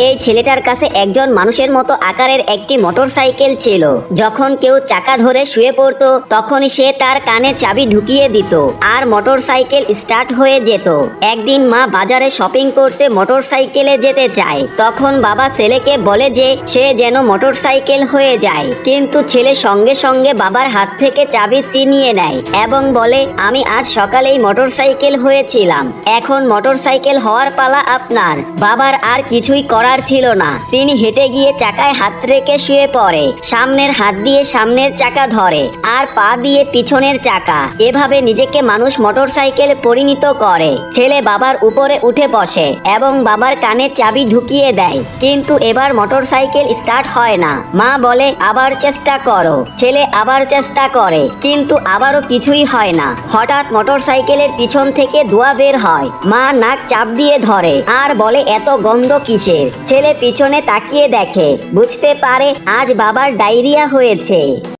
এই ছেলেটার কাছে একজন মানুষের মতো আকারের একটি মোটরসাইকেল ছিল। যখন কেউ চাকা ধরে শুয়ে পড়তো তখনই সে তার কানে চাবি ঢুকিয়ে দিত আর মোটরসাইকেল স্টার্ট হয়ে যেত। একদিন মা বাজারে শপিং করতে মোটরসাইকেলে যেতে চায়। তখন বাবা ছেলেকে বলে যে সে যেন মোটরসাইকেল হয়ে যায়, কিন্তু ছেলে সঙ্গে সঙ্গে বাবার হাত থেকে চাবি ছিনিয়ে নেয় এবং বলে, আমি আজ সকালেই মোটরসাইকেল হয়েছিলাম, এখন মোটরসাইকেল হওয়ার পালা আপনার। বাবার আর কিছুই করার ছিল না। তিনি হেঁটে গিয়ে চাকায় হাত রেখে শুয়ে পড়ে, সামনের হাত দিয়ে সামনের চাকা ধরে আর পা দিয়ে পিছনের চাকা। এভাবে নিজেকে মানুষ মোটরসাইকেল পরিণত করে। ছেলে বাবার উপরে উঠে বসে এবং বাবার কানে চাবি ঢুকিয়ে দেয়, কিন্তু এবার মোটরসাইকেল স্টার্ট হয় না। মা বলে, আবার চেষ্টা করো। ছেলে আবার চেষ্টা করে, কিন্তু আবারও কিছুই হয় না। হঠাৎ মোটরসাইকেলের পিছন থেকে ধোঁয়া বের হয়। মা নাক চাপ দিয়ে ধরে আর বলে, এত গন্ধ কিসের? ছেলে পিছনে তাকিয়ে দেখে, বুঝতে পারে আজ বাবার ডায়রিয়া হয়েছে।